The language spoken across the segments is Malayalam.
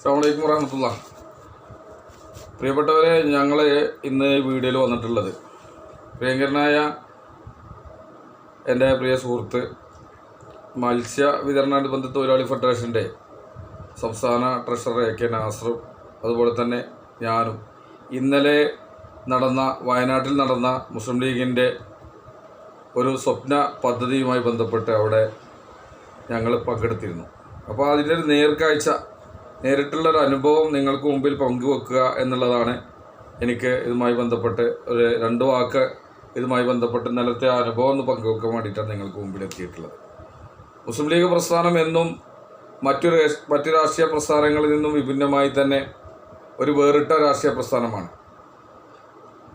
അസ്സലാമു അലൈക്കും വറഹ്മത്തുള്ളാഹി. പ്രിയപ്പെട്ടവരെ, ഞങ്ങൾ ഇന്ന് വീഡിയോയിൽ വന്നിട്ടുള്ളത് പ്രിയങ്കരനായ എൻ്റെ പ്രിയ സുഹൃത്ത് മത്സ്യ വിതരണാനുബന്ധ തൊഴിലാളി ഫെഡറേഷൻ്റെ സംസ്ഥാന ട്രഷറർ എ കെ നാസറും അതുപോലെ തന്നെ ഞാനും ഇന്നലെ വയനാട്ടിൽ നടന്ന മുസ്ലിം ലീഗിൻ്റെ ഒരു സ്വപ്ന പദ്ധതിയുമായി ബന്ധപ്പെട്ട് അവിടെ ഞങ്ങൾ പങ്കെടുത്തിരുന്നു. അപ്പോൾ അതിൻ്റെ ഒരു നേരിട്ടുള്ളൊരു അനുഭവം നിങ്ങൾക്ക് മുമ്പിൽ പങ്കുവെക്കുക എന്നുള്ളതാണ് എനിക്ക് ഇതുമായി ബന്ധപ്പെട്ട് ഒരു 2 വാക്ക് ഇതുമായി ബന്ധപ്പെട്ട് ഇന്നലത്തെ അനുഭവം ഒന്ന് പങ്കുവെക്കാൻ വേണ്ടിയിട്ടാണ് നിങ്ങൾക്ക് മുമ്പിൽ എത്തിയിട്ടുള്ളത്. മുസ്ലിം ലീഗ് പ്രസ്ഥാനം എന്നും മറ്റു രാഷ്ട്രീയ പ്രസ്ഥാനങ്ങളിൽ നിന്നും വിഭിന്നമായി തന്നെ ഒരു വേറിട്ട രാഷ്ട്രീയ പ്രസ്ഥാനമാണ്.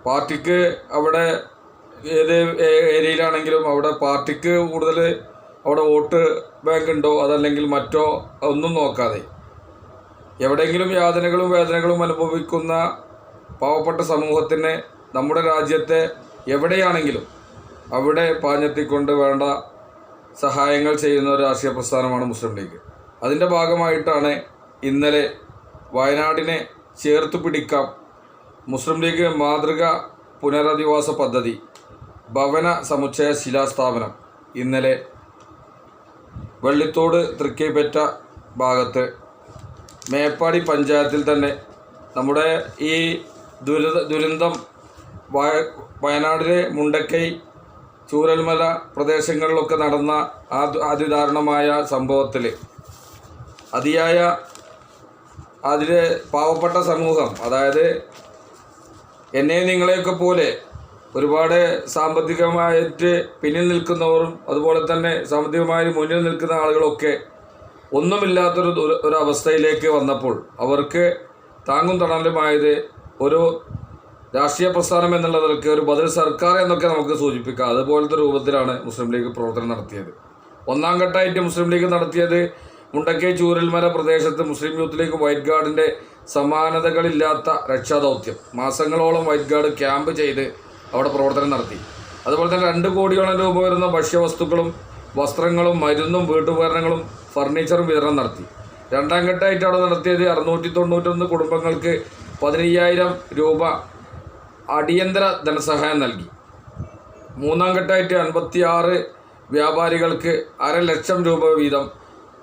പാർട്ടിക്ക് അവിടെ ഏത് ഏരിയയിലാണെങ്കിലും അവിടെ പാർട്ടിക്ക് കൂടുതൽ അവിടെ വോട്ട് ബാങ്ക് ഉണ്ടോ അതല്ലെങ്കിൽ മറ്റോ ഒന്നും നോക്കാതെ എവിടെയെങ്കിലും യാതനകളും വേദനകളും അനുഭവിക്കുന്ന പാവപ്പെട്ട സമൂഹത്തിന് നമ്മുടെ രാജ്യത്തെ എവിടെയാണെങ്കിലും അവിടെ പാഞ്ഞെത്തിക്കൊണ്ട് വേണ്ട സഹായങ്ങൾ ചെയ്യുന്ന ഒരു രാഷ്ട്രീയ പ്രസ്ഥാനമാണ് മുസ്ലിം ലീഗ്. അതിൻ്റെ ഭാഗമായിട്ടാണ് ഇന്നലെ വയനാടിനെ ചേർത്ത് പിടിക്കാം മുസ്ലിം ലീഗ് മാതൃക പുനരധിവാസ പദ്ധതി ഭവന സമുച്ചയ ശിലാസ്ഥാപനം ഇന്നലെ വെള്ളിത്തോട് തൃക്കൈപ്പറ്റ ഭാഗത്ത് മേപ്പാടി പഞ്ചായത്തിൽ തന്നെ നമ്മുടെ ഈ ദുരന്തം വയനാടിലെ മുണ്ടക്കൈ ചൂരൽമല പ്രദേശങ്ങളിലൊക്കെ നടന്ന അതിദാരുണമായ സംഭവത്തിൽ അതിലെ പാവപ്പെട്ട സമൂഹം, അതായത് എന്നെ നിങ്ങളെയൊക്കെ പോലെ ഒരുപാട് സാമ്പത്തികമായിട്ട് പിന്നിൽ നിൽക്കുന്നവരും അതുപോലെ തന്നെ സാമ്പത്തികമായി മുന്നിൽ നിൽക്കുന്ന ആളുകളൊക്കെ ഒന്നുമില്ലാത്തൊരു അവസ്ഥയിലേക്ക് വന്നപ്പോൾ അവർക്ക് താങ്ങും തണലുമായത് ഒരു രാഷ്ട്രീയ പ്രസ്ഥാനം എന്നുള്ളതൊക്കെ ഒരു ബദൽ സർക്കാർ എന്നൊക്കെ നമുക്ക് സൂചിപ്പിക്കാം. അതുപോലത്തെ രൂപത്തിലാണ് മുസ്ലിം ലീഗ് പ്രവർത്തനം നടത്തിയത്. 1-ാം ഘട്ടമായിട്ട് മുസ്ലിം ലീഗ് നടത്തിയത് മുണ്ടക്കൈ ചൂരൽമല പ്രദേശത്ത് മുസ്ലിം യൂത്ത് ലീഗ് വൈറ്റ് ഗാർഡിൻ്റെ സമാനതകളില്ലാത്ത രക്ഷാദൗത്യം. മാസങ്ങളോളം വൈറ്റ് ഗാർഡ് ക്യാമ്പ് ചെയ്ത് അവിടെ പ്രവർത്തനം നടത്തി. അതുപോലെ തന്നെ 2 കോടിയോളം രൂപ വരുന്ന ഭക്ഷ്യവസ്തുക്കളും വസ്ത്രങ്ങളും മരുന്നും വീട്ടുപകരണങ്ങളും ഫർണിച്ചറും വിതരണം നടത്തി. 2-ാം ഘട്ടമായിട്ട് അവിടെ നടത്തിയത് 691 കുടുംബങ്ങൾക്ക് 15,000 രൂപ അടിയന്തര ധനസഹായം നൽകി. 3-ാം ഘട്ടമായിട്ട് 56 വ്യാപാരികൾക്ക് 500,000 രൂപ വീതം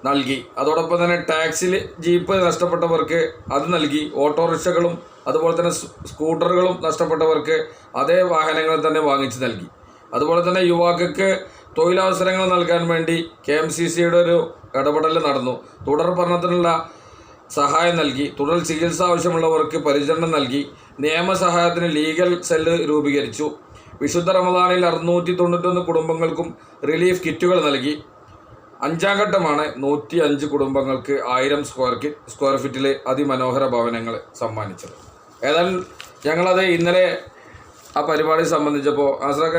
നൽകി. അതോടൊപ്പം തന്നെ ടാക്സിൽ ജീപ്പ് നഷ്ടപ്പെട്ടവർക്ക് അത് നൽകി. ഓട്ടോറിക്ഷകളും അതുപോലെ തന്നെ സ്കൂട്ടറുകളും നഷ്ടപ്പെട്ടവർക്ക് അതേ വാഹനങ്ങൾ തന്നെ വാങ്ങിച്ച് നൽകി. അതുപോലെ തന്നെ യുവാക്കൾക്ക് തൊഴിലവസരങ്ങൾ നൽകാൻ വേണ്ടി KMCCയുടെ ഒരു ഇടപെടൽ നടന്നു. തുടർ പഠനത്തിനുള്ള സഹായം നൽകി. തുടർ ചികിത്സ ആവശ്യമുള്ളവർക്ക് പരിചരണം നൽകി. നിയമസഹായത്തിന് ലീഗൽ സെല്ല് രൂപീകരിച്ചു. വിശുദ്ധ റമദാനിൽ 691 കുടുംബങ്ങൾക്കും റിലീഫ് കിറ്റുകൾ നൽകി. 5-ാം ഘട്ടമാണ് 105 കുടുംബങ്ങൾക്ക് 1000 സ്ക്വയർ ഫീറ്റിൽ അതിമനോഹര ഭവനങ്ങൾ സമ്മാനിച്ചത്. ഏതായാലും ഞങ്ങളത് ഇന്നലെ ആ പരിപാടി സംബന്ധിച്ചപ്പോൾ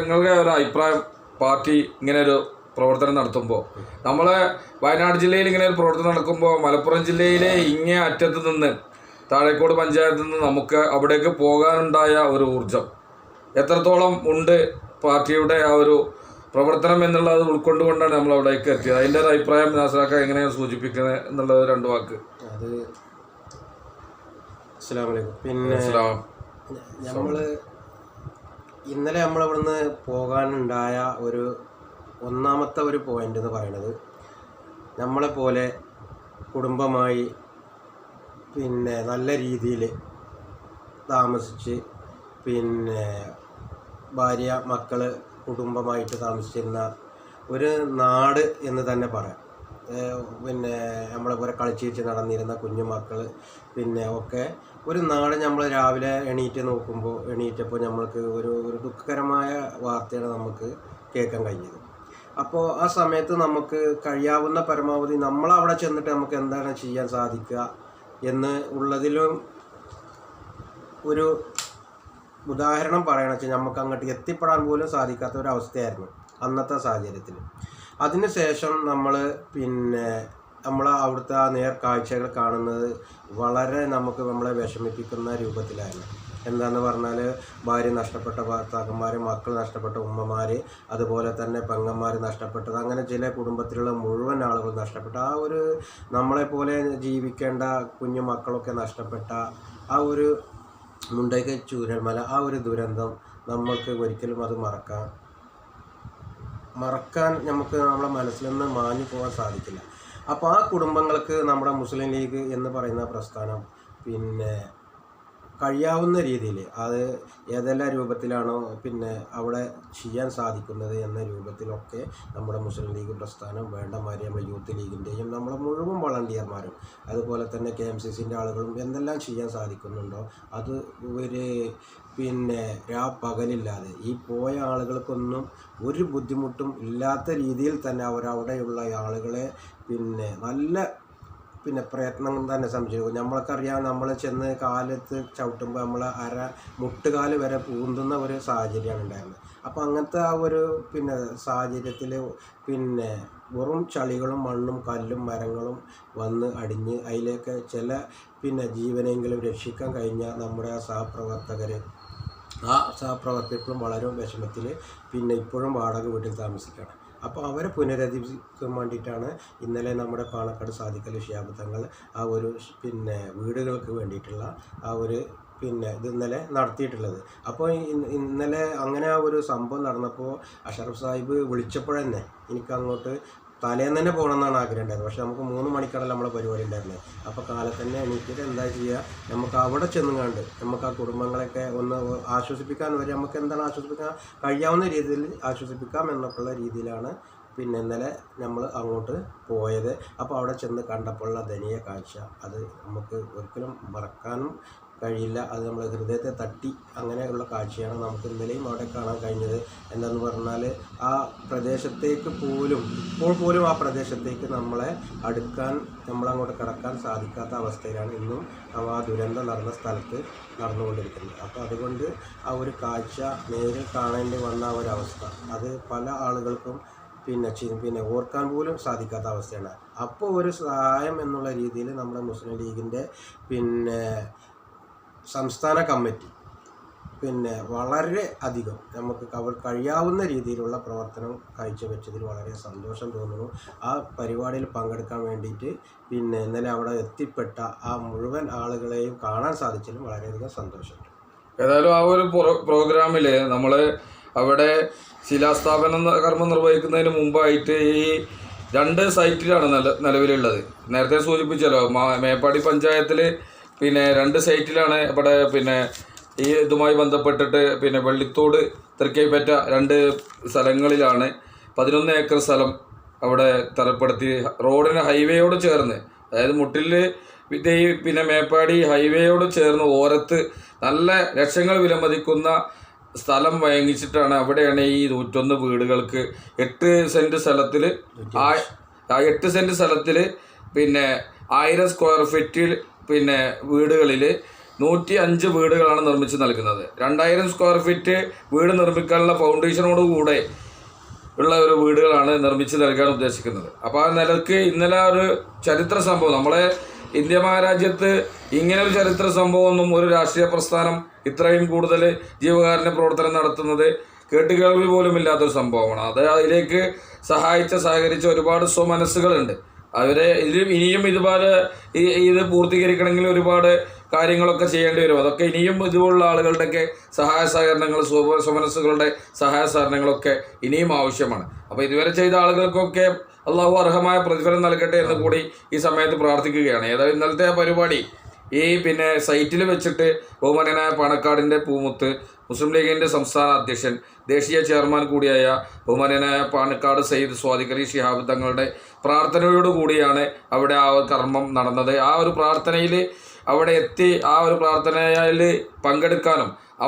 നിങ്ങൾക്ക് ഒരു അഭിപ്രായം, പാർട്ടി ഇങ്ങനെ ഒരു പ്രവർത്തനം നടത്തുമ്പോൾ, നമ്മളെ വയനാട് ജില്ലയിൽ ഇങ്ങനെ ഒരു പ്രവർത്തനം നടക്കുമ്പോൾ മലപ്പുറം ജില്ലയിലെ ഇങ്ങേ അറ്റത്ത് നിന്ന് താഴേക്കോട് പഞ്ചായത്തിൽ നിന്ന് നമുക്ക് അവിടേക്ക് പോകാനുണ്ടായ ഒരു ഊർജം എത്രത്തോളം ഉണ്ട് പാർട്ടിയുടെ ആ ഒരു പ്രവർത്തനം എന്നുള്ളത് ഉൾക്കൊണ്ടുകൊണ്ടാണ് നമ്മൾ അവിടേക്ക് എത്തിയത്. അതിൻ്റെ ഒരു അഭിപ്രായം നാസറാക്ക എങ്ങനെയാണ് സൂചിപ്പിക്കുന്നത് എന്നുള്ളത് 2 വാക്ക്. അത് പിന്നെ ഇന്നലെ നമ്മളിവിടുന്ന് പോകാനുണ്ടായ ഒരു ഒന്നാമത്തെ ഒരു പോയിന്റ് എന്ന് പറയുന്നത്, നമ്മളെപ്പോലെ കുടുംബമായി പിന്നെ നല്ല രീതിയിൽ താമസിച്ച് പിന്നെ ഭാര്യ മക്കൾ കുടുംബമായിട്ട് താമസിച്ചിരുന്ന ഒരു നാട് എന്ന് തന്നെ പറയാം. പിന്നെ നമ്മളെ പോലെ കളിച്ചിരിച്ച് നടന്നിരുന്ന കുഞ്ഞുമക്കൾ പിന്നെ ഒക്കെ ഒരു നാട് നമ്മൾ രാവിലെ എണീറ്റപ്പോൾ നമ്മൾക്ക് ഒരു ദുഃഖകരമായ വാർത്തയാണ് നമുക്ക് കേൾക്കാൻ കഴിഞ്ഞത്. അപ്പോൾ ആ സമയത്ത് നമുക്ക് കഴിയാവുന്ന പരമാവധി നമ്മളവിടെ ചെന്നിട്ട് നമുക്ക് എന്താണ് ചെയ്യാൻ സാധിക്കുക എന്ന് ഉള്ളതിലും ഒരു ഉദാഹരണം പറയണമെന്ന് വെച്ചാൽ നമുക്ക് അങ്ങോട്ട് എത്തിപ്പെടാൻ പോലും സാധിക്കാത്ത ഒരു അവസ്ഥയായിരുന്നു അന്നത്തെ സാഹചര്യത്തിൽ. അതിനുശേഷം നമ്മൾ അവിടുത്തെ ആ നേർക്കാഴ്ചകൾ കാണുന്നത് വളരെ നമ്മളെ വിഷമിപ്പിക്കുന്ന രൂപത്തിലായിരുന്നു. എന്താന്ന് പറഞ്ഞാൽ ഭാര്യ നഷ്ടപ്പെട്ട ഭർത്താക്കന്മാർ, മക്കൾ നഷ്ടപ്പെട്ട ഉമ്മമാർ, അതുപോലെ തന്നെ പെങ്ങന്മാർ നഷ്ടപ്പെട്ടത്, അങ്ങനെ ചില കുടുംബത്തിലുള്ള മുഴുവൻ ആളുകൾ നഷ്ടപ്പെട്ട ആ ഒരു നമ്മളെപ്പോലെ ജീവിക്കേണ്ട കുഞ്ഞു മക്കളൊക്കെ നഷ്ടപ്പെട്ട ആ ഒരു മുണ്ടക്കൈ ചൂരൽമല, ആ ഒരു ദുരന്തം നമ്മൾക്ക് ഒരിക്കലും അത് മറക്കാൻ നമുക്ക് നമ്മളെ മനസ്സിൽ നിന്ന് മാഞ്ഞു പോകാൻ സാധിക്കില്ല. അപ്പോൾ ആ കുടുംബങ്ങൾക്ക് നമ്മുടെ മുസ്ലിം ലീഗ് എന്ന് പറയുന്ന പ്രസ്ഥാനം പിന്നെ കഴിയാവുന്ന രീതിയിൽ അത് ഏതെല്ലാം രൂപത്തിലാണോ അവിടെ ചെയ്യാൻ സാധിക്കുന്നത് എന്ന രൂപത്തിലൊക്കെ നമ്മുടെ മുസ്ലിം ലീഗ് പ്രസ്ഥാനം വേണ്ട മാതിരി നമ്മുടെ യൂത്ത് ലീഗിൻ്റെയും നമ്മുടെ മുഴുവൻ വളണ്ടിയർമാരും അതുപോലെ തന്നെ KMCCൻ്റെ ആളുകളും എന്തെല്ലാം ചെയ്യാൻ സാധിക്കുന്നുണ്ടോ അത് ഒരു പകലില്ലാതെ ഈ പോയ ആളുകൾക്കൊന്നും ഒരു ബുദ്ധിമുട്ടും ഇല്ലാത്ത രീതിയിൽ തന്നെ അവരവിടെയുള്ള ആളുകളെ നല്ല പ്രയത്നം തന്നെ സംശയിക്കും. നമ്മൾക്കറിയാം, നമ്മൾ ചെന്ന് കാലത്ത് ചവിട്ടുമ്പോൾ നമ്മൾ മുട്ടുകാല് വരെ പൂന്തുന്ന ഒരു സാഹചര്യമാണ് ഉണ്ടായിരുന്നത്. അപ്പോൾ അങ്ങനത്തെ ആ ഒരു സാഹചര്യത്തിൽ വെറും ചളികളും മണ്ണും കല്ലും മരങ്ങളും വന്ന് അടിഞ്ഞ് അതിലേക്ക് ചില ജീവനെങ്കിലും രക്ഷിക്കാൻ കഴിഞ്ഞ നമ്മുടെ ആ സഹപ്രവർത്തകരും വളരെ വിഷമത്തിൽ ഇപ്പോഴും വാടക വീട്ടിൽ താമസിക്കുകയാണ്. അപ്പോൾ അവരെ പുനരധിവസിക്കാൻ വേണ്ടിയിട്ടാണ് ഇന്നലെ നമ്മുടെ പാണക്കാട് സാദിഖ് അലി ശിഹാബ് തങ്ങൾ ആ ഒരു വീടുകൾക്ക് വേണ്ടിയിട്ടുള്ള ആ ഒരു ഇത് ഇന്നലെ നടത്തിയിട്ടുള്ളത്. അപ്പോൾ ഇന്നലെ അങ്ങനെ ആ ഒരു സംഭവം നടന്നപ്പോൾ അഷറഫ് സാഹിബ് വിളിച്ചപ്പോഴന്നെ എനിക്ക് അങ്ങോട്ട് തലേന്ന് തന്നെ പോകണമെന്നാണ് ആഗ്രഹം ഉണ്ടായിരുന്നത്. പക്ഷേ നമുക്ക് 3 മണിക്കാണല്ലോ നമ്മളെ പരിപാടി ഉണ്ടായിരുന്നത്. അപ്പോൾ കാലത്ത് തന്നെ എണീറ്റിട്ട് എന്താ ചെയ്യുക, നമുക്ക് അവിടെ ചെന്നുകൊണ്ട് നമുക്ക് ആ കുടുംബങ്ങളെയൊക്കെ ഒന്ന് ആശ്വസിപ്പിക്കാൻ നമുക്ക് എന്താണ് ആശ്വസിപ്പിക്കാൻ കഴിയാവുന്ന രീതിയിൽ ആശ്വസിപ്പിക്കാം എന്നൊക്കെയുള്ള രീതിയിലാണ് ഇന്നലെ നമ്മൾ അങ്ങോട്ട് പോയത്. അപ്പോൾ അവിടെ ചെന്ന് കണ്ടപ്പോഴുള്ള ദയനീയ കാഴ്ച അത് നമുക്ക് ഒരിക്കലും മറക്കാനും കഴിയില്ല. അത് നമ്മുടെ ഹൃദയത്തെ തട്ടി അങ്ങനെയുള്ള കാഴ്ചയാണ് നമുക്ക് ഇന്നലെയും അവിടെ കാണാൻ കഴിഞ്ഞത്. എന്താണെന്ന് പറഞ്ഞാൽ ആ പ്രദേശത്തേക്ക് ഇപ്പോൾ പോലും ആ പ്രദേശത്തേക്ക് നമ്മളെ അടുക്കാൻ, നമ്മളങ്ങോട്ട് കടക്കാൻ സാധിക്കാത്ത അവസ്ഥയിലാണ് ഇന്നും ആ ദുരന്തം നടന്ന സ്ഥലത്ത് നടന്നുകൊണ്ടിരിക്കുന്നത്. അപ്പോൾ അതുകൊണ്ട് ആ ഒരു കാഴ്ച നേരിൽ കാണേണ്ടി വന്ന ആ ഒരവസ്ഥ അത് പല ആളുകൾക്കും ഓർക്കാൻ പോലും സാധിക്കാത്ത അവസ്ഥയാണ്. അപ്പോൾ ഒരു സഹായം എന്നുള്ള രീതിയിൽ നമ്മുടെ മുസ്ലിം ലീഗിൻ്റെ സംസ്ഥാന കമ്മിറ്റി വളരെ അധികം നമുക്ക് കഴിയാവുന്ന രീതിയിലുള്ള പ്രവർത്തനം കാഴ്ചവെച്ചതിൽ വളരെ സന്തോഷം തോന്നുന്നു. ആ പരിപാടിയിൽ പങ്കെടുക്കാൻ വേണ്ടിയിട്ട് ഇന്നലെ അവിടെ എത്തിപ്പെട്ട ആ മുഴുവൻ ആളുകളെയും കാണാൻ സാധിച്ചതിലും വളരെയധികം സന്തോഷമുണ്ട്. ഏതായാലും ആ ഒരു പ്രോഗ്രാമിൽ നമ്മൾ അവിടെ ശിലാസ്ഥാപനം കർമ്മം നിർവഹിക്കുന്നതിന് മുമ്പായിട്ട് ഈ 2 സൈറ്റിലാണ് നിലവിലുള്ളത്. നേരത്തെ സൂചിപ്പിച്ചല്ലോ, മേപ്പാടി പഞ്ചായത്തിൽ 2 സൈറ്റിലാണ് ഇവിടെ ഈ ഇതുമായി ബന്ധപ്പെട്ടിട്ട് വെള്ളിത്തോട് തൃക്കൈപ്പറ്റ 2 സ്ഥലങ്ങളിലാണ് 11 ഏക്കർ സ്ഥലം അവിടെ തരപ്പെടുത്തി റോഡിന് ഹൈവേയോട് ചേർന്ന്, അതായത് മുട്ടിൽ മേപ്പാടി ഹൈവേയോട് ചേർന്ന് ഓരത്ത് നല്ല ലക്ഷങ്ങൾ വിലമതിക്കുന്ന സ്ഥലം വാങ്ങിച്ചിട്ടാണ് അവിടെയാണ് ഈ 101 വീടുകൾക്ക് 8 സെൻറ്റ് സ്ഥലത്തിൽ 8 സെൻറ്റ് സ്ഥലത്തിൽ 1000 സ്ക്വയർ ഫീറ്റിൽ വീടുകളിൽ 105 വീടുകളാണ് നിർമ്മിച്ച് നൽകുന്നത്. 2000 സ്ക്വയർ ഫീറ്റ് വീട് നിർമ്മിക്കാനുള്ള ഫൗണ്ടേഷനോടുകൂടെ ഉള്ള ഒരു വീടുകളാണ് നിർമ്മിച്ച് നൽകാൻ ഉദ്ദേശിക്കുന്നത്. അപ്പോൾ ആ നിലക്ക് ഇന്നലെ ഒരു ചരിത്ര സംഭവം, നമ്മളെ ഇന്ത്യ മഹാരാജ്യത്ത് ഇങ്ങനെ ഒരു ചരിത്ര സംഭവമൊന്നും ഒരു രാഷ്ട്രീയ പ്രസ്ഥാനം ഇത്രയും കൂടുതൽ ജീവകാരുണ്യ പ്രവർത്തനം നടത്തുന്നത് കേട്ടുകേൾവി പോലും ഇല്ലാത്തൊരു സംഭവമാണ്. അതിലേക്ക് സഹകരിച്ച ഒരുപാട് സ്വമനസ്സുകളുണ്ട്. അവരെ ഇനിയും ഇതുപോലെ ഇത് പൂർത്തീകരിക്കണമെങ്കിൽ ഒരുപാട് കാര്യങ്ങളൊക്കെ ചെയ്യേണ്ടി വരും. അതൊക്കെ ഇനിയും ഇതുപോലുള്ള ആളുകളുടെയൊക്കെ സഹായ സഹകരണങ്ങൾ, സ്വമനസ്സുകളുടെ സഹായ സഹകരണങ്ങളൊക്കെ ഇനിയും ആവശ്യമാണ്. അപ്പോൾ ഇതുവരെ ചെയ്ത ആളുകൾക്കൊക്കെ അള്ളാഹു അർഹമായ പ്രതിഫലം നൽകട്ടെ എന്ന് കൂടി ഈ സമയത്ത് പ്രാർത്ഥിക്കുകയാണ്. ഏതായാലും ഇന്നലത്തെ ആ പരിപാടി ഈ സൈറ്റിൽ വെച്ചിട്ട് ബഹുമാന്യനായ പാണക്കാടിൻ്റെ പൂമുത്ത്, മുസ്ലിം ലീഗിൻ്റെ സംസ്ഥാന അധ്യക്ഷൻ, ദേശീയ ചെയർമാൻ കൂടിയായ ബഹുമാന്യനായ പാണക്കാട് സയ്യിദ് സ്വാദിഖ് അലി ശിഹാബ് തങ്ങളുടെ പ്രാർത്ഥനയോടുകൂടിയാണ് അവിടെ ആ കർമ്മം നടന്നത്. ആ ഒരു പ്രാർത്ഥനയിൽ അവിടെ എത്തി ആ ഒരു പ്രാർത്ഥനയിൽ പങ്കെടുക്കാനും ആ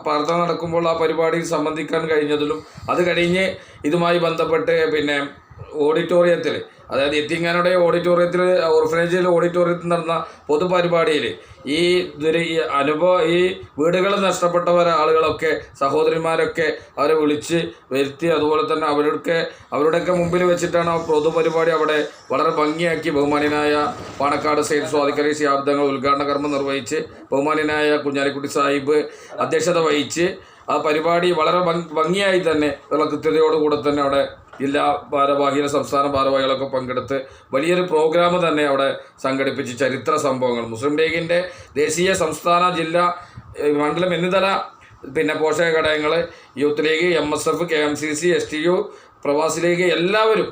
പ്രാർത്ഥന നടക്കുമ്പോൾ ആ പരിപാടിയിൽ സംബന്ധിക്കാൻ കഴിഞ്ഞതിലും അത് കഴിഞ്ഞ് ഇതുമായി ബന്ധപ്പെട്ട് ഓഡിറ്റോറിയത്തിൽ, അതായത് എത്തിങ്ങാനുടെ ഓഡിറ്റോറിയത്തിൽ, ഓർഫനേജിൽ ഓഡിറ്റോറിയത്തിൽ നടന്ന പൊതുപരിപാടിയിൽ ഈ ഈ വീടുകൾ നഷ്ടപ്പെട്ടവർ ആളുകളൊക്കെ, സഹോദരിമാരൊക്കെ അവരെ വിളിച്ച് വരുത്തി, അതുപോലെ തന്നെ അവരുടെയൊക്കെ മുമ്പിൽ വെച്ചിട്ടാണ് ആ പൊതുപരിപാടി അവിടെ വളരെ ഭംഗിയാക്കി ബഹുമാന്യനായ പാണക്കാട് സയ്യിദ് സ്വാദിഖ് അലി ശിഹാബ് തങ്ങൾ ഉദ്ഘാടന കർമ്മം നിർവഹിച്ച് ബഹുമാന്യനായ കുഞ്ഞാലിക്കുട്ടി സാഹിബ് അധ്യക്ഷത വഹിച്ച് ആ പരിപാടി വളരെ ഭംഗിയായി തന്നെ ഉള്ള കൃത്യതയോടുകൂടെ തന്നെ അവിടെ ജില്ലാ ഭാരവാഹികൾ, സംസ്ഥാന ഭാരവാഹികളൊക്കെ പങ്കെടുത്ത് വലിയൊരു പ്രോഗ്രാം തന്നെ അവിടെ സംഘടിപ്പിച്ച് ചരിത്ര സംഭവങ്ങൾ, മുസ്ലിം ലീഗിൻ്റെ ദേശീയ, സംസ്ഥാന, ജില്ലാ, മണ്ഡലം എന്നിതര പോഷക ഘടകങ്ങൾ, youth league, MSF, KMCC, STU, പ്രവാസി ലീഗ്, എല്ലാവരും,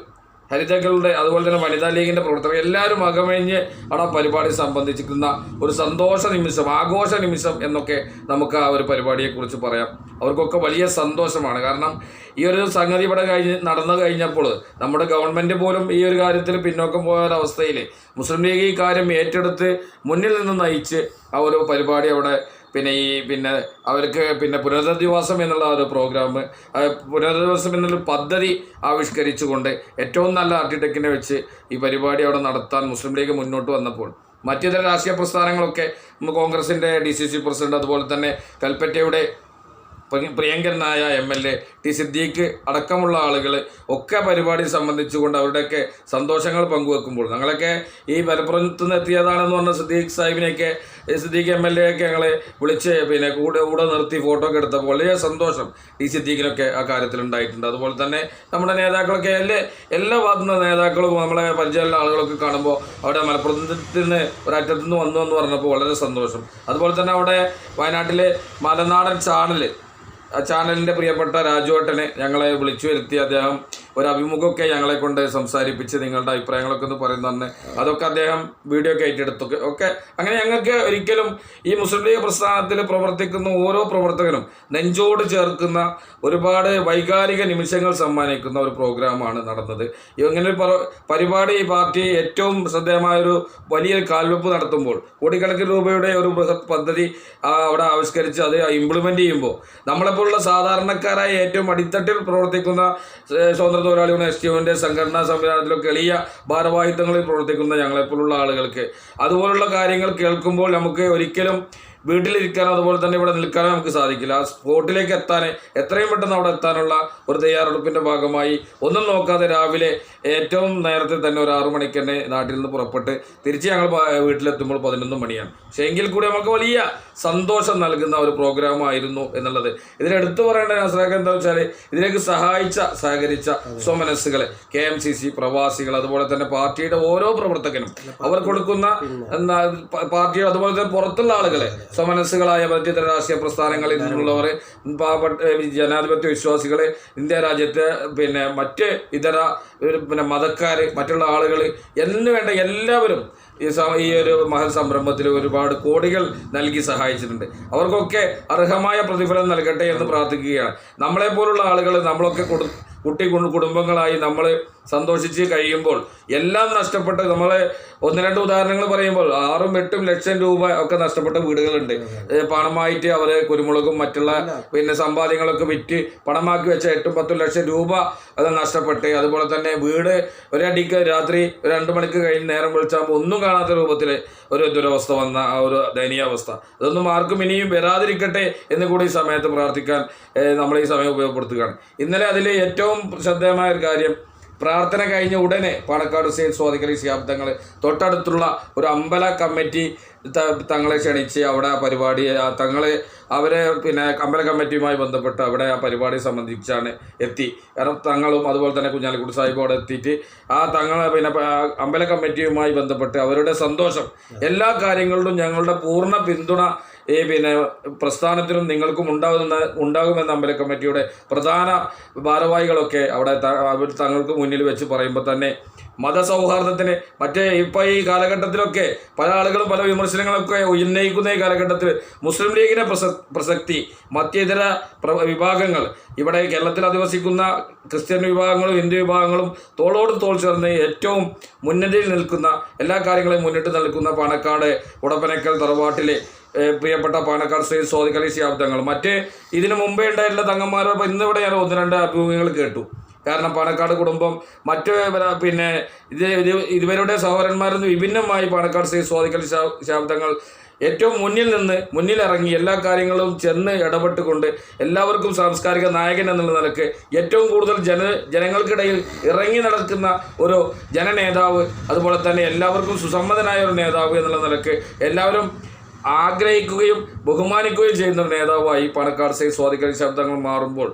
ഹരിതകളുടെ, അതുപോലെ തന്നെ വനിതാ ലീഗിൻ്റെ പ്രവർത്തകർ എല്ലാവരും അകമഴിഞ്ഞ് അവിടെ പരിപാടി സംബന്ധിച്ചിരിക്കുന്ന ഒരു സന്തോഷ നിമിഷം, ആഘോഷ നിമിഷം എന്നൊക്കെ നമുക്ക് ആ ഒരു പരിപാടിയെക്കുറിച്ച് പറയാം. അവർക്കൊക്കെ വലിയ സന്തോഷമാണ്. കാരണം ഈ ഒരു സംഗതി ഇവിടെ നടന്നു കഴിഞ്ഞപ്പോൾ നമ്മുടെ ഗവൺമെൻറ് പോലും ഈ ഒരു കാര്യത്തിൽ പിന്നോക്കം പോയ ഒരവസ്ഥയിൽ മുസ്ലിം ലീഗ് ഈ കാര്യം ഏറ്റെടുത്ത് മുന്നിൽ നിന്ന് നയിച്ച് ആ ഒരു പരിപാടി അവിടെ അവർക്ക് പുനരധിവാസം എന്നുള്ള ഒരു പ്രോഗ്രാം, പുനരധിവാസം എന്നുള്ള പദ്ധതി ആവിഷ്കരിച്ചുകൊണ്ട് ഏറ്റവും നല്ല ആർക്കിടെക്റ്റിനെ വെച്ച് ഈ പരിപാടി അവിടെ നടത്താൻ മുസ്ലിം ലീഗ് മുന്നോട്ട് വന്നപ്പോൾ മറ്റിതര രാഷ്ട്രീയ പ്രസ്ഥാനങ്ങളൊക്കെ, കോൺഗ്രസിൻ്റെ DCC പ്രസിഡന്റ്, അതുപോലെ തന്നെ കൽപ്പറ്റയുടെ പ്രിയങ്കരനായ MLA ടി സിദ്ദീഖ് അടക്കമുള്ള ആളുകൾ ഒക്കെ പരിപാടി സംബന്ധിച്ചുകൊണ്ട് അവരുടെയൊക്കെ സന്തോഷങ്ങൾ പങ്കുവെക്കുമ്പോൾ ഞങ്ങളൊക്കെ ഈ മലപ്പുറത്ത് നിന്ന് എത്തിയതാണെന്ന് പറഞ്ഞ സിദ്ദീഖ് MLA ഒക്കെ ഞങ്ങളെ വിളിച്ച് കൂടെ നിർത്തി ഫോട്ടോ ഒക്കെ എടുത്തപ്പോൾ വലിയ സന്തോഷം ടി സിദ്ദീഖിനൊക്കെ ആ കാര്യത്തിൽ ഉണ്ടായിട്ടുണ്ട്. അതുപോലെ തന്നെ നമ്മുടെ നേതാക്കളൊക്കെ എല്ലാ ഭാഗത്തുനിന്ന് നേതാക്കളും നമ്മളെ പരിചയമുള്ള ആളുകളൊക്കെ കാണുമ്പോൾ അവിടെ മലപ്പുറത്ത് നിന്ന് ഒരറ്റത്തു നിന്ന് വന്നു എന്ന് പറഞ്ഞപ്പോൾ വളരെ സന്തോഷം. അതുപോലെ തന്നെ അവിടെ വയനാട്ടിലെ മലനാടൻ ചാനലിൻ്റെ പ്രിയപ്പെട്ട രാജുവേട്ടനെ ഞങ്ങളെ വിളിച്ചു വരുത്തി അദ്ദേഹം ഒരു അഭിമുഖമൊക്കെ ഞങ്ങളെ കൊണ്ട് സംസാരിപ്പിച്ച് നിങ്ങളുടെ അഭിപ്രായങ്ങളൊക്കെ ഒന്ന് പറയുന്നതന്നെ അതൊക്കെ അദ്ദേഹം വീഡിയോ ഒക്കെ ഏറ്റെടുത്തൊക്കെ ഒക്കെ അങ്ങനെ ഞങ്ങൾക്ക് ഒരിക്കലും ഈ മുസ്ലിം ലീഗ് പ്രസ്ഥാനത്തിൽ പ്രവർത്തിക്കുന്ന ഓരോ പ്രവർത്തകനും നെഞ്ചോട് ചേർക്കുന്ന ഒരുപാട് വൈകാരിക നിമിഷങ്ങൾ സമ്മാനിക്കുന്ന ഒരു പ്രോഗ്രാമാണ് നടന്നത്. ഇങ്ങനെ ഒരു പരിപാടി ഈ പാർട്ടി ഏറ്റവും ശ്രദ്ധേയമായൊരു വലിയൊരു കാൽവെപ്പ് നടത്തുമ്പോൾ കോടിക്കണക്കിന് രൂപയുടെ ഒരു ബൃഹത് പദ്ധതി അവിടെ ആവിഷ്കരിച്ച് അത് ഇംപ്ലിമെൻ്റ് ചെയ്യുമ്പോൾ നമ്മളെപ്പോലുള്ള സാധാരണക്കാരായ ഏറ്റവും അടിത്തട്ടിൽ പ്രവർത്തിക്കുന്ന സ്വതന്ത്ര തൊഴിലാളികളുടെ STUവിൻ്റെ സംഘടനാ സംവിധാനത്തിലൊക്കെ എളിയ ഭാരവാഹിത്വങ്ങളിൽ പ്രവർത്തിക്കുന്ന ഞങ്ങളെപ്പോലുള്ള ആളുകൾക്ക് അതുപോലുള്ള കാര്യങ്ങൾ കേൾക്കുമ്പോൾ നമുക്ക് ഒരിക്കലും വീട്ടിലിരിക്കാനോ അതുപോലെ തന്നെ ഇവിടെ നിൽക്കാനോ നമുക്ക് സാധിക്കില്ല. ആ സ്പോട്ടിലേക്ക് എത്രയും പെട്ടെന്ന് അവിടെ എത്താനുള്ള ഒരു തയ്യാറെടുപ്പിൻ്റെ ഭാഗമായി ഒന്നും നോക്കാതെ രാവിലെ ഏറ്റവും നേരത്തെ തന്നെ ഒരു 6 മണിക്ക് തന്നെ നാട്ടിൽ നിന്ന് പുറപ്പെട്ട് തിരിച്ച് ഞങ്ങൾ വീട്ടിലെത്തുമ്പോൾ 11 മണിയാണ്. പക്ഷേ എങ്കിൽ കൂടി നമുക്ക് വലിയ സന്തോഷം നൽകുന്ന ഒരു പ്രോഗ്രാമായിരുന്നു എന്നുള്ളത് ഇതിലെടുത്തു പറയേണ്ട മനസ്സിലാക്കുക എന്താ വെച്ചാൽ ഇതിലേക്ക് സഹകരിച്ച സ്വമനസ്സുകൾ, KMCC, പ്രവാസികൾ, അതുപോലെ തന്നെ പാർട്ടിയുടെ ഓരോ പ്രവർത്തകനും അവർ കൊടുക്കുന്ന പാർട്ടിയുടെ അതുപോലെ തന്നെ പുറത്തുള്ള ആളുകളെ സ്വമനസ്സുകളായ മറ്റിതര രാഷ്ട്രീയ പ്രസ്ഥാനങ്ങളിൽ നിന്നുള്ളവർ, ജനാധിപത്യ വിശ്വാസികൾ, ഇന്ത്യ രാജ്യത്തെ മറ്റ് ഇതര മതക്കാർ, മറ്റുള്ള ആളുകൾ എന്ന് വേണ്ട എല്ലാവരും ഈ ഒരു മഹൽ സംരംഭത്തിൽ ഒരുപാട് കോടികൾ നൽകി സഹായിച്ചിട്ടുണ്ട്. അവർക്കൊക്കെ അർഹമായ പ്രതിഫലം നൽകട്ടെ എന്ന് പ്രാർത്ഥിക്കുകയാണ്. നമ്മളെപ്പോലുള്ള ആളുകൾ നമ്മളൊക്കെ കുടുംബങ്ങളായി നമ്മൾ സന്തോഷിച്ച് കഴിയുമ്പോൾ എല്ലാം നഷ്ടപ്പെട്ട് നമ്മൾ 1-2 ഉദാഹരണങ്ങൾ പറയുമ്പോൾ 6-8 ലക്ഷം രൂപ ഒക്കെ നഷ്ടപ്പെട്ട വീടുകളുണ്ട്. പണമായിട്ട് അവർ കുരുമുളകും മറ്റുള്ള സമ്പാദ്യങ്ങളൊക്കെ വിറ്റ് പണമാക്കി വെച്ച 8-10 ലക്ഷം രൂപ അത് നഷ്ടപ്പെട്ട്, അതുപോലെ തന്നെ വീട് ഒരടിക്ക് രാത്രി 2 മണിക്ക് കഴിഞ്ഞ് നേരം വിളിച്ചാകുമ്പോൾ ഒന്നും കാണാത്ത രൂപത്തിൽ ഒരു ദുരവസ്ഥ വന്ന ആ ഒരു ദയനീയാവസ്ഥ, അതൊന്നും ആർക്കും ഇനിയും വരാതിരിക്കട്ടെ എന്ന് കൂടി ഈ സമയത്ത് പ്രാർത്ഥിക്കാൻ നമ്മൾ ഈ സമയം ഉപയോഗപ്പെടുത്തുകയാണ്. ഇന്നലെ അതിൽ ഏറ്റവും ശ്രദ്ധേയമായ ഒരു കാര്യം, പ്രാർത്ഥന കഴിഞ്ഞ ഉടനെ പാണക്കാട് സയ്യിദ് സ്വാദിഖ് അലി ശിഹാബ് തങ്ങൾ തൊട്ടടുത്തുള്ള ഒരു അമ്പല കമ്മിറ്റി തങ്ങളെ ക്ഷണിച്ച് അവിടെ ആ പരിപാടി അവരെ അമ്പല കമ്മിറ്റിയുമായി ബന്ധപ്പെട്ട് അവിടെ ആ പരിപാടി സംബന്ധിച്ചാണ് എത്തി. കാരണം തങ്ങളും അതുപോലെ തന്നെ കുഞ്ഞാലിക്കുട്ടി സാഹിബ് അവിടെ എത്തിയിട്ട് ആ തങ്ങളെ അമ്പല കമ്മിറ്റിയുമായി ബന്ധപ്പെട്ട് അവരുടെ സന്തോഷം, എല്ലാ കാര്യങ്ങളിലും ഞങ്ങളുടെ പൂർണ്ണ പിന്തുണ ഈ പ്രസ്ഥാനത്തിനും നിങ്ങൾക്കും ഉണ്ടാകുമെന്ന അമ്പല കമ്മിറ്റിയുടെ പ്രധാന ഭാരവാഹികളൊക്കെ അവിടെ തങ്ങൾക്ക് മുന്നിൽ വെച്ച് പറയുമ്പോൾ തന്നെ മതസൗഹാർദ്ദത്തിന് ഇപ്പോൾ ഈ കാലഘട്ടത്തിലൊക്കെ പല ആളുകളും പല വിമർശനങ്ങളൊക്കെ ഉന്നയിക്കുന്ന ഈ കാലഘട്ടത്തിൽ മുസ്ലിം ലീഗിൻ്റെ പ്രസക്തി, മറ്റിതര വിഭാഗങ്ങൾ, ഇവിടെ കേരളത്തിൽ അധിവസിക്കുന്ന ക്രിസ്ത്യൻ വിഭാഗങ്ങളും ഹിന്ദു വിഭാഗങ്ങളും തോളോട് തോൾ ചേർന്ന് ഏറ്റവും മുന്നണിയിൽ നിൽക്കുന്ന, എല്ലാ കാര്യങ്ങളും മുന്നിട്ട് നിൽക്കുന്ന പാണക്കാട് ഉടപ്പനക്കൽ തറവാട്ടിലെ പ്രിയപ്പെട്ട പാണക്കാട് സയ്യിദ് സ്വാദിഖ് അലി ശിഹാബ് തങ്ങൾ, ഇതിനു മുമ്പേ ഉണ്ടായിട്ടുള്ള തങ്ങന്മാരോട് ഇന്നിവിടെ ഞാൻ 1-2 അഭിമുഖങ്ങൾ കേട്ടു. കാരണം പാണക്കാട് കുടുംബം മറ്റ് പിന്നെ ഇവരുടെ സഹോദരന്മാരിൽ നിന്ന് വിഭിന്നമായി പാണക്കാട് സയ്യിദ് സ്വാദിഖ് അലി ശിഹാബ് തങ്ങൾ ഏറ്റവും മുന്നിലിറങ്ങി എല്ലാ കാര്യങ്ങളും ചെന്ന് ഇടപെട്ടുകൊണ്ട് എല്ലാവർക്കും സാംസ്കാരിക നായകൻ എന്നുള്ള നിലക്ക് ഏറ്റവും കൂടുതൽ ജനങ്ങൾക്കിടയിൽ ഇറങ്ങി നടക്കുന്ന ഒരു ജനനേതാവ്, അതുപോലെ തന്നെ എല്ലാവർക്കും സുസമ്മതനായ ഒരു നേതാവ് എന്നുള്ള നിലക്ക് എല്ലാവരും ആഗ്രഹിക്കുകയും ബഹുമാനിക്കുകയും ചെയ്യുന്ന ഒരു നേതാവായി പാണക്കാട് സയ്യിദ് സ്വാദിഖ് അലി ശിഹാബ് തങ്ങൾ മാറുമ്പോൾ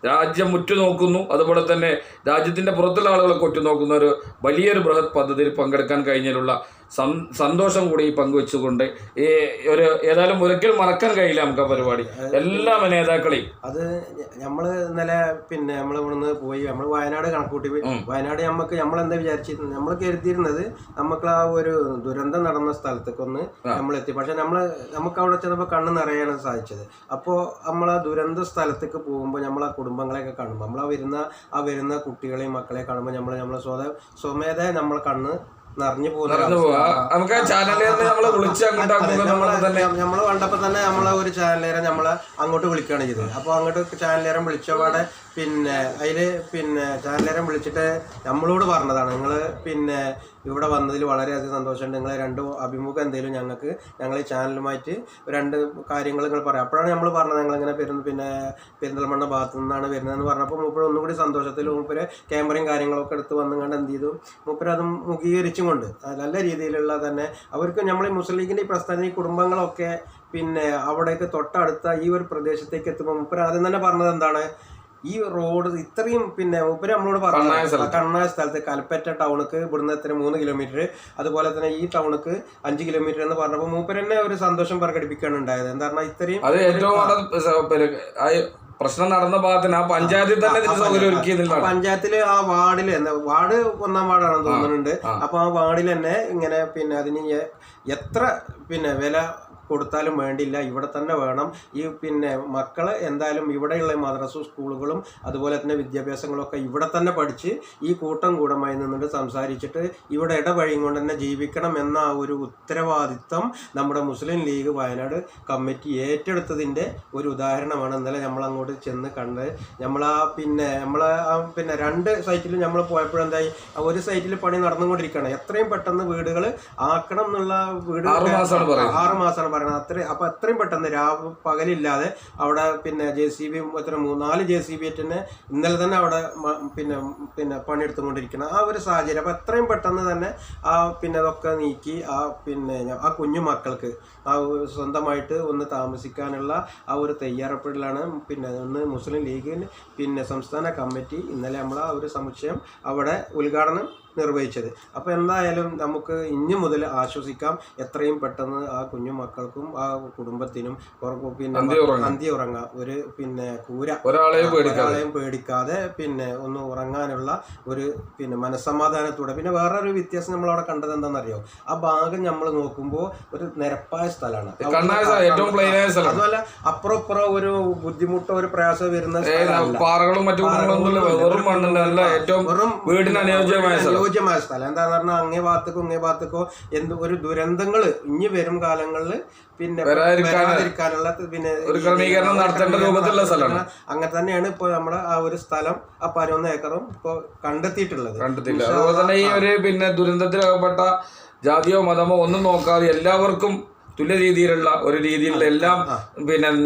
രാജ്യം ഉറ്റുനോക്കുന്നു. അതുപോലെ തന്നെ രാജ്യത്തിൻ്റെ പുറത്തുള്ള ആളുകളൊക്കെ ഉറ്റുനോക്കുന്ന ഒരു വലിയൊരു ബൃഹത് പദ്ധതിയിൽ പങ്കെടുക്കാൻ കഴിഞ്ഞതിലുള്ള സന്തോഷം കൂടി പങ്കുവെച്ചുകൊണ്ട് ഈ ഒരു ഏതായാലും ഒരിക്കലും മറക്കാൻ കഴിയില്ല നമുക്ക് ആ പരിപാടി. എല്ലാ നേതാക്കളെയും അത് നമ്മൾ ഇന്നലെ പിന്നെ നമ്മൾ ഇവിടുന്ന് പോയി നമ്മൾ വയനാട് കണക്കൂട്ടി പോയി. വയനാട് നമ്മളെന്താ വിചാരിച്ചിരുന്നത്, നമ്മൾ കരുതിയിരുന്നത് നമുക്ക് ആ ഒരു ദുരന്തം നടന്ന സ്ഥലത്തേക്കൊന്ന് നമ്മളെത്തി. പക്ഷെ നമുക്ക് അവിടെ ചെന്നപ്പോൾ കണ്ണ് നിറയാണ് സാധിച്ചത്. അപ്പോൾ നമ്മൾ ആ ദുരന്ത സ്ഥലത്തേക്ക് പോകുമ്പോൾ നമ്മൾ ആ കുടുംബങ്ങളെയൊക്കെ കാണുമ്പോൾ നമ്മൾ ആ വരുന്ന കുട്ടികളെയും മക്കളെ കാണുമ്പോൾ നമ്മളെ സ്വമേധ നമ്മളെ കണ്ണ് നിറഞ്ഞു നമുക്ക് നമ്മള് കണ്ടപ്പോ തന്നെ നമ്മളെ ഒരു ചാനലേറെ നമ്മളെ അങ്ങോട്ട് വിളിക്കുകയാണ് ചെയ്തത്. അപ്പോൾ അങ്ങോട്ട് ചാനലേറെ വിളിച്ചപാടെ പിന്നെ അതില് ചാനലേറെ വിളിച്ചിട്ട് നമ്മളോട് പറഞ്ഞതാണ്, നിങ്ങൾ ഇവിടെ വന്നതിൽ വളരെയധികം സന്തോഷമുണ്ട്. നിങ്ങൾ 2 അഭിമുഖം എന്തെങ്കിലും ഞങ്ങൾ ഈ ചാനലുമായിട്ട് 2 കാര്യങ്ങൾ നിങ്ങൾ പറയാം. അപ്പോഴാണ് നമ്മൾ പറഞ്ഞത് ഞങ്ങളിങ്ങനെ പെരിന്തൽമണ്ണ ഭാഗത്തു നിന്നാണ് വരുന്നതെന്ന് പറഞ്ഞപ്പോൾ മൂപ്പര് ഒന്നും കൂടി സന്തോഷത്തിൽ മൂപ്പര് ക്യാമറയും കാര്യങ്ങളൊക്കെ എടുത്ത് വന്നുകൊണ്ട് എന്ത് ചെയ്തു, മൂപ്പര് അത് മുഖീകരിച്ചും കൊണ്ട് നല്ല രീതിയിലുള്ള തന്നെ അവർക്ക് നമ്മൾ ഈ മുസ്ലിം ലീഗിൻ്റെ ഈ പ്രസ്ഥാന ഈ കുടുംബങ്ങളൊക്കെ അവിടേക്ക് തൊട്ടടുത്ത ഈ ഒരു പ്രദേശത്തേക്ക് എത്തുമ്പോൾ മൂപ്പര് ആദ്യം തന്നെ പറഞ്ഞത് എന്താണ്, ഈ റോഡ് ഇത്രയും മൂപ്പര് നമ്മളോട് പറഞ്ഞു കണ്ണായ സ്ഥലത്ത് കൽപ്പറ്റ ടൗണിക്ക് ഇവിടുന്ന് എത്ര 3 കിലോമീറ്റർ, അതുപോലെ തന്നെ ഈ ടൗണിക്ക് 5 കിലോമീറ്റർ എന്ന് പറഞ്ഞപ്പോൾ മൂപ്പര് തന്നെ ഒരു സന്തോഷം പ്രകടിപ്പിക്കുകയാണ് ഉണ്ടായത്. എന്താ പറഞ്ഞാൽ ഇത്രയും പ്രശ്നം നടന്ന ഭാഗത്തിന് ആ പഞ്ചായത്തിൽ തന്നെ പഞ്ചായത്തില് ആ വാർഡില് വാർഡ് 1ാം വാർഡാണെന്ന് തോന്നുന്നുണ്ട്. അപ്പൊ ആ വാർഡിൽ തന്നെ ഇങ്ങനെ അതിന് എത്ര വില കൊടുത്താലും വേണ്ടില്ല, ഇവിടെ തന്നെ വേണം. ഈ മക്കള് എന്തായാലും ഇവിടെയുള്ള മദ്രസ സ്കൂളുകളും അതുപോലെ തന്നെ വിദ്യാഭ്യാസങ്ങളൊക്കെ ഇവിടെ തന്നെ പഠിച്ച് ഈ കൂട്ടമായി നിന്നിട്ട് സംസാരിച്ചിട്ട് ഇവിടെ ഇടവഴിയും കൊണ്ട് തന്നെ ജീവിക്കണം എന്ന ആ ഒരു ഉത്തരവാദിത്തം നമ്മുടെ മുസ്ലിം ലീഗ് വയനാട് കമ്മിറ്റി ഏറ്റെടുത്തതിൻ്റെ ഒരു ഉദാഹരണമാണ്. ഇന്നലെ നമ്മളങ്ങോട്ട് ചെന്ന് കണ്ട് നമ്മളാ 2 സൈറ്റിലും നമ്മൾ പോയപ്പോഴെന്തായി, ഒരു സൈറ്റിൽ പണി നടന്നുകൊണ്ടിരിക്കുകയാണ്. എത്രയും പെട്ടെന്ന് വീടുകൾ ആക്കണം എന്നുള്ള 6 മാസമാണ് അപ്പൊ അത്രയും പെട്ടെന്ന് പകലില്ലാതെ അവിടെ JCB 3-4 JCB തന്നെ ഇന്നലെ തന്നെ അവിടെ പണിയെടുത്തുകൊണ്ടിരിക്കണം ആ ഒരു സാഹചര്യം. അപ്പൊ എത്രയും പെട്ടെന്ന് തന്നെ അതൊക്കെ നീക്കി ആ കുഞ്ഞു മക്കൾക്ക് സ്വന്തമായിട്ട് ഒന്ന് താമസിക്കാനുള്ള ആ ഒരു തയ്യാറെടുപ്പിലാണ് ഒന്ന് മുസ്ലിം ലീഗിന് സംസ്ഥാന കമ്മിറ്റി ഇന്നലെ നമ്മൾ ആ ഒരു സമുച്ചയം അവിടെ ഉദ്ഘാടനം നിർവഹിച്ചത്. അപ്പോൾ എന്തായാലും നമുക്ക് ഇനി മുതൽ ആശ്വസിക്കാം, എത്രയും പെട്ടെന്ന് ആ കുഞ്ഞു മക്കൾക്കും ആ കുടുംബത്തിനും അന്തി ഉറങ്ങാം, ഒരു ഒരാളെയും പേടിക്കാതെ ഒന്ന് ഉറങ്ങാനുള്ള ഒരു മനസ്സമാധാനത്തോടെ. വേറൊരു വ്യത്യാസം നമ്മളവിടെ കണ്ടത് എന്താണെന്നറിയോ, ആ ഭാഗം നമ്മൾ നോക്കുമ്പോൾ ഒരു നിരപ്പായ സ്ഥലമാണ്, അതുമല്ല അപ്പുറം ഒരു ബുദ്ധിമുട്ടോ ഒരു പ്രയാസം വരുന്ന പാറകളും അനുയോജ്യമായ സ്ഥലം. എന്താന്ന് പറഞ്ഞാൽ അങ്ങേ ഭാഗത്തേക്കോ ഒരു ദുരന്തങ്ങൾ ഇനി വരും കാലങ്ങളിൽ വരാതിരിക്കാനുള്ള അങ്ങനെ തന്നെയാണ് ഇപ്പൊ നമ്മുടെ ആ ഒരു സ്ഥലം ആ 11 ഏക്കറും ഇപ്പൊ കണ്ടെത്തിയിട്ടുള്ളത്. അതുപോലെ തന്നെ ഈ ഒരു ദുരന്തത്തിലാകപ്പെട്ട ജാതിയോ മതമോ ഒന്നും നോക്കാതെ എല്ലാവർക്കും തുല്യ രീതിയിലുള്ള ഒരു രീതിയിലുള്ള എല്ലാം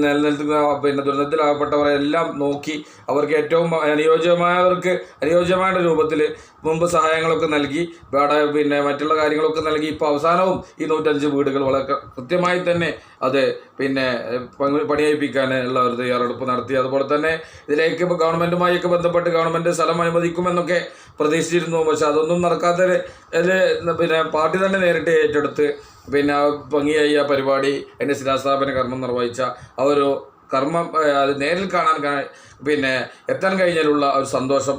നിലനിൽക്കുന്ന ദുരന്തത്തിലാകപ്പെട്ടവരെ എല്ലാം നോക്കി അവർക്ക് ഏറ്റവും അനുയോജ്യമായ രൂപത്തിൽ മുമ്പ് സഹായങ്ങളൊക്കെ നൽകി മറ്റുള്ള കാര്യങ്ങളൊക്കെ നൽകി ഇപ്പോൾ അവസാനവും ഈ 105 വീടുകൾ വളരെ കൃത്യമായി തന്നെ അത് പണിയഴിപ്പിക്കാൻ ഒരു തയ്യാറെടുപ്പ് നടത്തി. അതുപോലെ തന്നെ ഇതിലേക്ക് ഇപ്പോൾ ഗവൺമെൻറ്റുമായൊക്കെ ബന്ധപ്പെട്ട് ഗവൺമെൻറ് സ്ഥലം അനുവദിക്കുമെന്നൊക്കെ പ്രതീക്ഷിച്ചിരുന്നു. പക്ഷെ അതൊന്നും നടക്കാത്തതിൽ പാർട്ടി തന്നെ നേരിട്ട് ഏറ്റെടുത്ത് ഭംഗിയായി ആ പരിപാടി അതിൻ്റെ ശിലാസ്ഥാപന കർമ്മം നിർവഹിച്ച ആ ഒരു കർമ്മം അത് നേരിൽ കാണാൻ എത്താൻ കഴിഞ്ഞതിലുള്ള ഒരു സന്തോഷം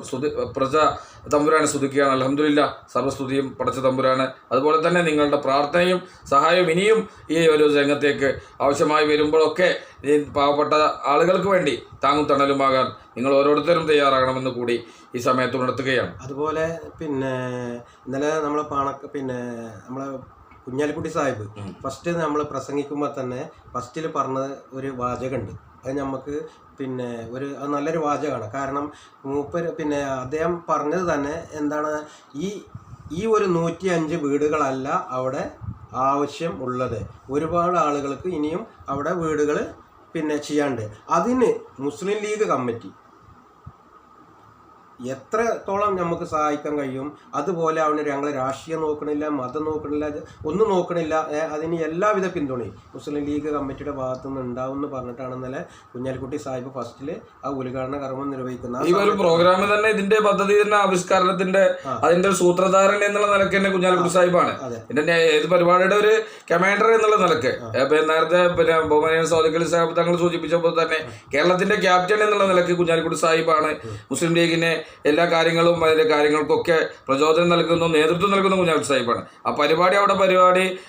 തമ്പുരാനെ സ്തുതിക്കുകയാണ്. അൽഹംദുലില്ലാ, സർവ്വസ്തുതിയും പടച്ച തമ്പുരാന്. അതുപോലെ തന്നെ നിങ്ങളുടെ പ്രാർത്ഥനയും സഹായവും ഇനിയും ഈ ഒരു രംഗത്തേക്ക് ആവശ്യമായി വരുമ്പോഴൊക്കെ ഈ പാവപ്പെട്ട ആളുകൾക്ക് വേണ്ടി താങ്ങും തണലുമാകാൻ നിങ്ങൾ ഓരോരുത്തരും തയ്യാറാകണമെന്ന് കൂടി ഈ സമയത്ത് ഉണർത്തുകയാണ്. അതുപോലെ ഇന്നലെ നമ്മൾ നമ്മളെ കുഞ്ഞാലിക്കുട്ടി സാഹിബ് ഫസ്റ്റ് നമ്മൾ പ്രസംഗിക്കുമ്പോൾ തന്നെ ഫസ്റ്റിൽ പറഞ്ഞ ഒരു വാചകമുണ്ട്. അത് നമുക്ക് പിന്നെ അത് നല്ലൊരു വാചകമാണ്. കാരണം അദ്ദേഹം പറഞ്ഞത് തന്നെ എന്താണ്, ഈ ഒരു 105 വീടുകളല്ല അവിടെ ആവശ്യം ഉള്ളത്. ഒരുപാട് ആളുകൾക്ക് ഇനിയും അവിടെ വീടുകൾ ചെയ്യാണ്ട്. അതിന് മുസ്ലിം ലീഗ് കമ്മിറ്റി എത്രത്തോളം നമുക്ക് സഹായിക്കാൻ കഴിയും അതുപോലെ ഞങ്ങൾ രാഷ്ട്രീയം നോക്കണില്ല, മതം നോക്കണില്ല, ഒന്നും നോക്കണില്ല. അതിന് എല്ലാവിധ പിന്തുണയും മുസ്ലിം ലീഗ് കമ്മിറ്റിയുടെ ഭാഗത്തു നിന്ന് ഉണ്ടാവും എന്ന് പറഞ്ഞിട്ടാണ് ഇന്നലെ കുഞ്ഞാലിക്കുട്ടി സാഹിബ് ഫസ്റ്റിൽ ആ ഉദ്ഘാടന കർമ്മം നിർവഹിക്കുന്നത്. ഈ ഒരു പ്രോഗ്രാമിൽ തന്നെ ഇതിന്റെ പദ്ധതി തന്നെ ആവിഷ്കരണത്തിന്റെ അതിന്റെ ഒരു സൂത്രധാരൻ എന്നുള്ള നിലയ്ക്ക് തന്നെ കുഞ്ഞാലിക്കുട്ടി സാഹിബാണ്. ഇതിന്റെ ഏത് പരിപാടിയുടെ ഒരു കമാൻഡർ എന്നുള്ള നിലയ്ക്ക് നേരത്തെ ബഹുമാനിയായ സാദിഖലി സാഹിബ് തങ്ങൾ സൂചിപ്പിച്ചപ്പോൾ തന്നെ കേരളത്തിന്റെ ക്യാപ്റ്റൻ എന്നുള്ള നിലയ്ക്ക് കുഞ്ഞാലിക്കുട്ടി സാഹിബാണ് മുസ്ലിം ലീഗിനെ എല്ലാ കാര്യങ്ങളും അതിന്റെ കാര്യങ്ങൾക്കൊക്കെ പ്രചോദനം നൽകുന്നു, നേതൃത്വം നൽകുന്ന കുഞ്ഞാലിക്കുട്ടി സാഹിബാണ്. ആ പരിപാടി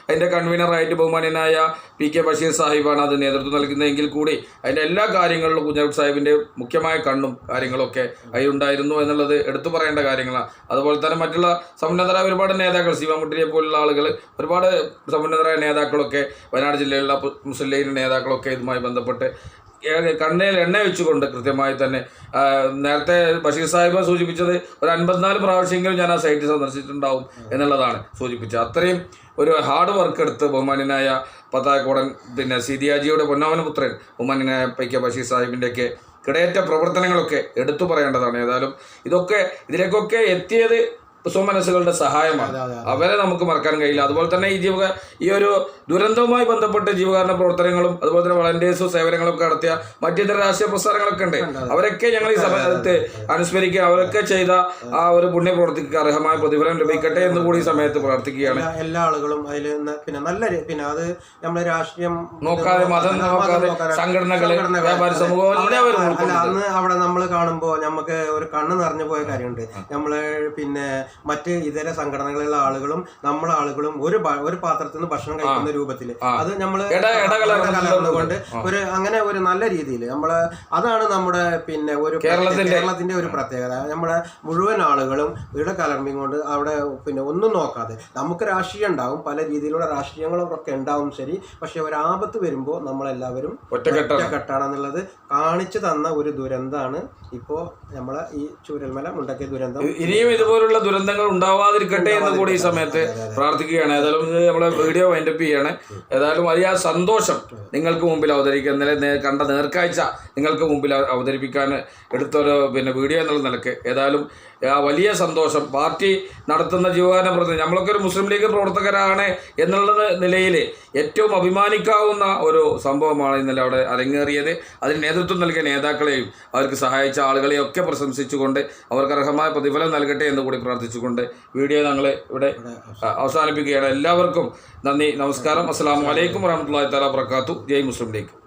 അതിന്റെ കൺവീനറായിട്ട് ബഹുമാന്യനായ PK ബഷീർ സാഹിബാണ് അത് നേതൃത്വം നൽകുന്നതെങ്കിൽ കൂടി അതിന്റെ എല്ലാ കാര്യങ്ങളിലും കുഞ്ഞാലിക്കുട്ടി സാഹിബിന്റെ മുഖ്യമായ കണ്ണും കാര്യങ്ങളൊക്കെ അതിലുണ്ടായിരുന്നു എന്നുള്ളത് എടുത്തു പറയേണ്ട കാര്യങ്ങളാണ്. അതുപോലെ തന്നെ മറ്റുള്ള സമുന്നതരായ ഒരുപാട് നേതാക്കൾ, ശിവമുട്ടിയെ പോലുള്ള ആളുകൾ, ഒരുപാട് സമുന്നതരായ നേതാക്കളൊക്കെ വയനാട് ജില്ലയിലുള്ള മുസ്ലിം ലീഗിന്റെ നേതാക്കളൊക്കെ ഇതുമായി ബന്ധപ്പെട്ട് കണ്ണയിൽ എണ്ണ വെച്ചുകൊണ്ട് കൃത്യമായി തന്നെ നേരത്തെ ബഷീർ സാഹിബ് സൂചിപ്പിച്ചത് ഒരു 54 പ്രാവശ്യമെങ്കിലും ഞാൻ ആ സൈറ്റ് സന്ദർശിച്ചിട്ടുണ്ടാവും എന്നുള്ളതാണ് സൂചിപ്പിച്ചത്. അത്രയും ഒരു ഹാർഡ് വർക്ക് എടുത്ത് ബഹുമാന്യനായ പത്തായക്കോടൻ സീതിയാജിയുടെ പൊന്നാമനപുത്രൻ ബഹുമാന്യനായ PK ബഷീർ സാഹിബിൻ്റെയൊക്കെ കിടയേറ്റ പ്രവർത്തനങ്ങളൊക്കെ എടുത്തു പറയേണ്ടതാണ്. ഏതായാലും ഇതിലേക്കൊക്കെ എത്തിയത് സ്വമനസ്സുകളുടെ സഹായമാണ്. അവരെ നമുക്ക് മറക്കാൻ കഴിയില്ല. അതുപോലെ തന്നെ ഈ ഒരു ദുരന്തവുമായി ബന്ധപ്പെട്ട് ജീവകാരുണ്യ പ്രവർത്തനങ്ങളും അതുപോലെ തന്നെ വളണ്ടിയേഴ്സും സേവനങ്ങളൊക്കെ നടത്തിയ മറ്റിതര രാഷ്ട്രീയ പ്രസ്ഥാനങ്ങളൊക്കെ ഉണ്ട്. അവരൊക്കെ ഞങ്ങൾ ഈ സമയത്ത് അനുസ്മരിക്കുക. അവരൊക്കെ ചെയ്ത ആ ഒരു പുണ്യപ്രവർത്തിക്ക് അർഹമായ പ്രതിഫലം ലഭിക്കട്ടെ എന്ന് കൂടി ഈ സമയത്ത് പ്രാർത്ഥിക്കുകയാണ്. എല്ലാ ആളുകളും അതിൽ നല്ല അത് നമ്മളെ രാഷ്ട്രീയം നോക്കാതെ, മതം നോക്കാതെ, സംഘടനകള്, വ്യാപാര സമൂഹം എല്ലാവരും അന്ന് അവിടെ നമ്മൾ കാണുമ്പോൾ നമുക്ക് ഒരു കണ്ണ് നിറഞ്ഞു പോയ കാര്യമുണ്ട്. നമ്മള് മറ്റ് ഇതര സംഘടനകളിലുള്ള ആളുകളും നമ്മളെ ആളുകളും ഒരു പാത്രത്തിൽ നിന്ന് ഭക്ഷണം കഴിക്കുന്ന രൂപത്തിൽ അത് നമ്മൾ കലർന്നുകൊണ്ട് അങ്ങനെ ഒരു നല്ല രീതിയിൽ അതാണ് നമ്മുടെ കേരളത്തിന്റെ ഒരു പ്രത്യേകത. നമ്മുടെ മുഴുവൻ ആളുകളും ഇവിടെ കലർമ്മിക്കൊണ്ട് അവിടെ ഒന്നും നോക്കാതെ, നമുക്ക് രാഷ്ട്രീയം ഉണ്ടാവും, പല രീതിയിലുള്ള രാഷ്ട്രീയങ്ങളൊക്കെ ഉണ്ടാവും, ശരി. പക്ഷെ ഒരു ആപത്ത് വരുമ്പോൾ നമ്മളെല്ലാവരും ഒറ്റക്കെട്ടാണെന്നുള്ളത് കാണിച്ചു തന്ന ഒരു ദുരന്തമാണ് ഇപ്പോ നമ്മളെ ഈ ചൂരൽമല മുണ്ടക്കൈ ദുരന്തം. ഇനിയും ഇതുപോലുള്ള ദുരന്തങ്ങൾ ഉണ്ടാവാതിരിക്കട്ടെ എന്ന് കൂടി ഈ സമയത്ത് പ്രാർത്ഥിക്കുകയാണ്. ഏതായാലും നമ്മളെ വീഡിയോ വൈൻഡപ്പ് ചെയ്യാണ്. ഏതായാലും വലിയ സന്തോഷം നിങ്ങൾക്ക് മുമ്പിൽ അവതരിക്കാൻ, ഇന്നലെ കണ്ട നേർക്കാഴ്ച നിങ്ങൾക്ക് മുമ്പിൽ അവതരിപ്പിക്കാൻ എടുത്തൊരു വീഡിയോ എന്നുള്ള നിലക്ക് ഏതായാലും വലിയ സന്തോഷം. പാർട്ടി നടത്തുന്ന ജീവകാരുണ്യ പ്രവർത്തനം, നമ്മളൊക്കെ ഒരു മുസ്ലിം ലീഗ് പ്രവർത്തകരാണ് എന്നുള്ള നിലയിൽ ഏറ്റവും അഭിമാനിക്കാവുന്ന ഒരു സംഭവമാണ് ഇന്നലെ അവിടെ അരങ്ങേറിയത്. അതിന് നേതൃത്വം നൽകിയ നേതാക്കളെയും അവർക്ക് സഹായിച്ച ആളുകളെയും ഒക്കെ പ്രശംസിച്ചുകൊണ്ട് അവർക്ക് അർഹമായ പ്രതിഫലം നൽകട്ടെ എന്ന് കൂടി പ്രാർത്ഥിച്ചുകൊണ്ട് വീഡിയോ ഞങ്ങൾ ഇവിടെ അവസാനിപ്പിക്കുകയാണ്. എല്ലാവർക്കും നന്ദി, നമസ്കാരം. അസ്സലാമു അലൈക്കും വറഹ്മത്തുള്ളാഹി തആല വബറകാതുഹു. ജയ് മുസ്ലിം ലീഗ്.